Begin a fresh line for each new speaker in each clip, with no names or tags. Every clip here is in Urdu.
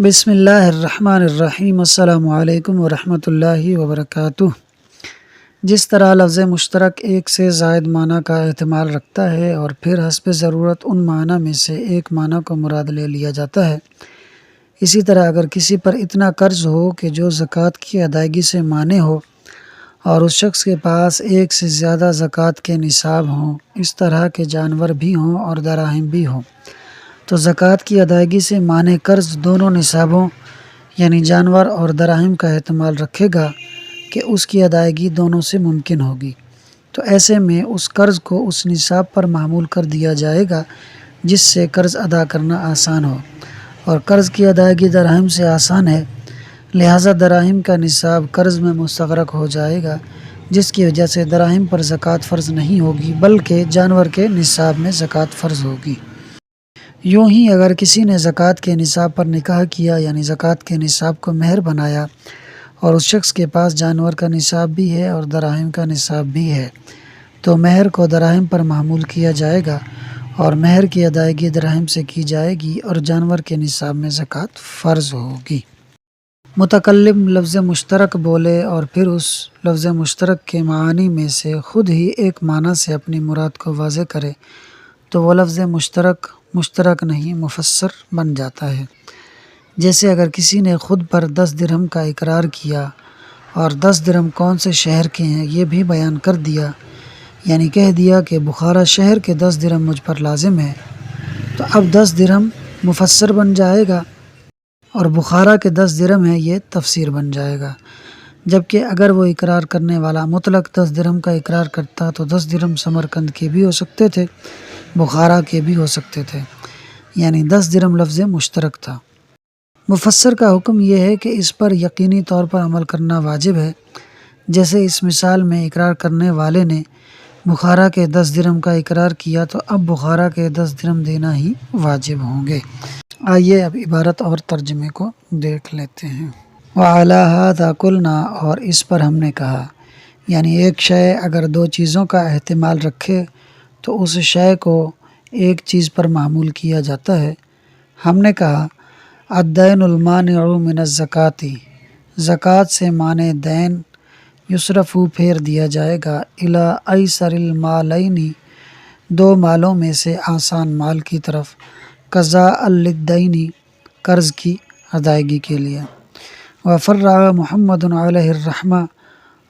بسم اللہ الرحمن الرحیم۔ السلام علیکم ورحمۃ اللہ وبرکاتہ۔ جس طرح لفظ مشترک ایک سے زائد معنی کا احتمال رکھتا ہے اور پھر حسب ضرورت ان معنی میں سے ایک معنی کو مراد لے لیا جاتا ہے، اسی طرح اگر کسی پر اتنا قرض ہو کہ جو زکوٰۃ کی ادائیگی سے مانع ہو اور اس شخص کے پاس ایک سے زیادہ زکوٰۃ کے نصاب ہوں، اس طرح کے جانور بھی ہوں اور دراہم بھی ہوں، تو زکوٰۃ کی ادائیگی سے مانع قرض دونوں نصابوں یعنی جانور اور دراہم کا احتمال رکھے گا کہ اس کی ادائیگی دونوں سے ممکن ہوگی، تو ایسے میں اس قرض کو اس نصاب پر معمول کر دیا جائے گا جس سے قرض ادا کرنا آسان ہو، اور قرض کی ادائیگی دراہم سے آسان ہے، لہٰذا دراہم کا نصاب قرض میں مستغرق ہو جائے گا، جس کی وجہ سے دراہم پر زکوٰۃ فرض نہیں ہوگی بلکہ جانور کے نصاب میں زکوٰۃ فرض ہوگی۔ یوں ہی اگر کسی نے زکوٰۃ کے نصاب پر نکاح کیا یعنی زکوٰۃ کے نصاب کو مہر بنایا اور اس شخص کے پاس جانور کا نصاب بھی ہے اور دراہم کا نصاب بھی ہے، تو مہر کو دراہم پر معمول کیا جائے گا اور مہر کی ادائیگی دراہم سے کی جائے گی اور جانور کے نصاب میں زکوٰۃ فرض ہوگی۔ متکلم لفظ مشترک بولے اور پھر اس لفظ مشترک کے معانی میں سے خود ہی ایک معنی سے اپنی مراد کو واضح کرے تو وہ لفظ مشترک نہیں مفسر بن جاتا ہے۔ جیسے اگر کسی نے خود پر 10 درہم کا اقرار کیا اور 10 درہم کون سے شہر کے ہیں یہ بھی بیان کر دیا، یعنی کہہ دیا کہ بخارا شہر کے 10 درہم مجھ پر لازم ہے، تو اب 10 درہم مفسر بن جائے گا اور بخارا کے 10 درہم ہے یہ تفسیر بن جائے گا، جبکہ اگر وہ اقرار کرنے والا مطلق 10 درہم کا اقرار کرتا تو 10 درہم سمرقند کے بھی ہو سکتے تھے، بخارا کے بھی ہو سکتے تھے، یعنی 10 درہم لفظ مشترک تھا۔ مفسر کا حکم یہ ہے کہ اس پر یقینی طور پر عمل کرنا واجب ہے، جیسے اس مثال میں اقرار کرنے والے نے بخارا کے 10 درہم کا اقرار کیا تو اب بخارا کے 10 درہم دینا ہی واجب ہوں گے۔ آئیے اب عبارت اور ترجمے کو دیکھ لیتے ہیں۔ وَعَلَىٰ هَٰذَا قُلْنَا، اور اس پر ہم نے کہا، یعنی ایک شے اگر دو چیزوں کا احتمال رکھے تو اس شے کو ایک چیز پر معمول کیا جاتا ہے۔ ہم نے کہا الدین المانع من الزکوٰۃ، زکوٰۃ سے مانع دین یصرف پھیر دیا جائے گا الی ایسر المالین، دو مالوں میں سے آسان مال کی طرف، قضاء للدین، قرض کی ادائیگی کے لیے۔ وفرع محمد علیہ الرحمہ،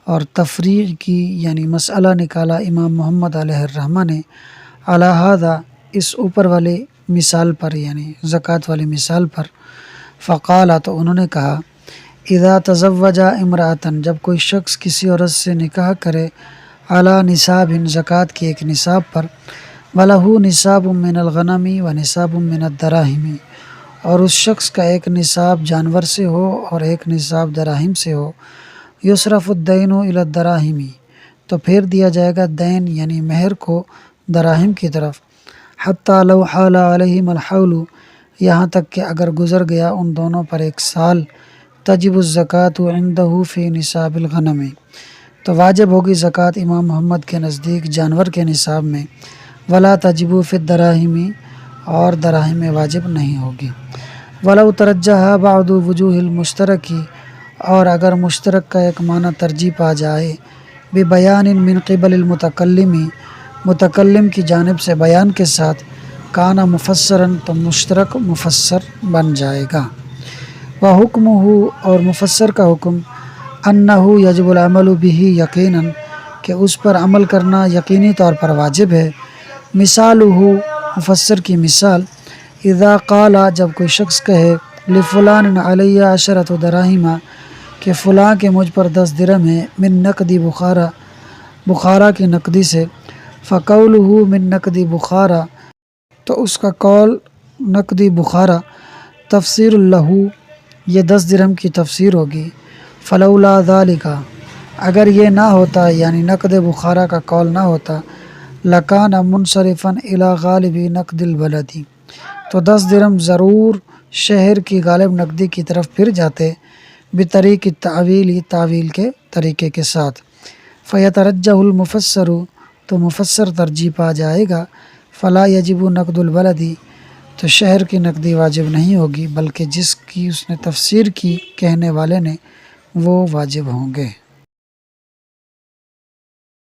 اور تفریع کی یعنی مسئلہ نکالا امام محمد علیہ الرحمہ نے، علی ھذا، اس اوپر والے مثال پر یعنی زکوٰۃ والی مثال پر، فقال، تو انہوں نے کہا، اذا تزوج امرأۃ، جب کوئی شخص کسی عورت سے نکاح کرے، علی نصاب، زکوٰۃ کے ایک نصاب پر، وَلَهُ نصاب من الغنم ونصاب من الدراہم، اور اس شخص کا ایک نصاب جانور سے ہو اور ایک نصاب دراہم سے ہو، یصرف الدین الی الدراہم، تو پھیر دیا جائے گا دین یعنی مہر کو دراہم کی طرف، حتی لو حال علیہم الحول، یہاں تک کہ اگر گزر گیا ان دونوں پر ایک سال، تجب الزکوٰۃ عندہ فی نصاب الغنم، تو واجب ہوگی زکوٰۃ امام محمد کے نزدیک جانور کے نصاب میں، ولا تجب فی الدراہم، اور دراہم میں واجب نہیں ہوگی۔ ولو ترجح بعض وجوہ المشترک، اور اگر مشترک کا ایک معنی ترجیح پا جائے، ببیان من قبل المتکلم، متکلم کی جانب سے بیان کے ساتھ، کان مفسراً، تو مشترک مفسر بن جائے گا۔ وحکمہ، اور مفسر کا حکم، انہ یجب العمل بہ یقیناً، کہ اس پر عمل کرنا یقینی طور پر واجب ہے۔ مثالہ، مفسر کی مثال، اذا قال، جب کوئی شخص کہے، لفلان علی 10 دراہم، کہ فلاں کے مجھ پر 10 درہم ہیں، من نقد بخارا، بخارا کی نقدی سے، فقولہ من نقد بخارا، تو اس کا قول نقدی بخارا، تفسیر لہ، یہ 10 درہم کی تفسیر ہوگی، فلولا ذالک، اگر یہ نہ ہوتا یعنی نقد بخارا کا قول نہ ہوتا، لکان منصرفا الی غالب نقد البلد، تو 10 درہم ضرور شہر کی غالب نقدی کی طرف پھر جاتے، بطریق التعویل، تعویل کے طریقے کے ساتھ، فیترجح المفسر، تو مفسر ترجیح پا جائے گا، فلا یجب نقد البلد، تو شہر کی نقدی واجب نہیں ہوگی، بلکہ جس کی اس نے تفسیر کی کہنے والے نے وہ واجب ہوں گے۔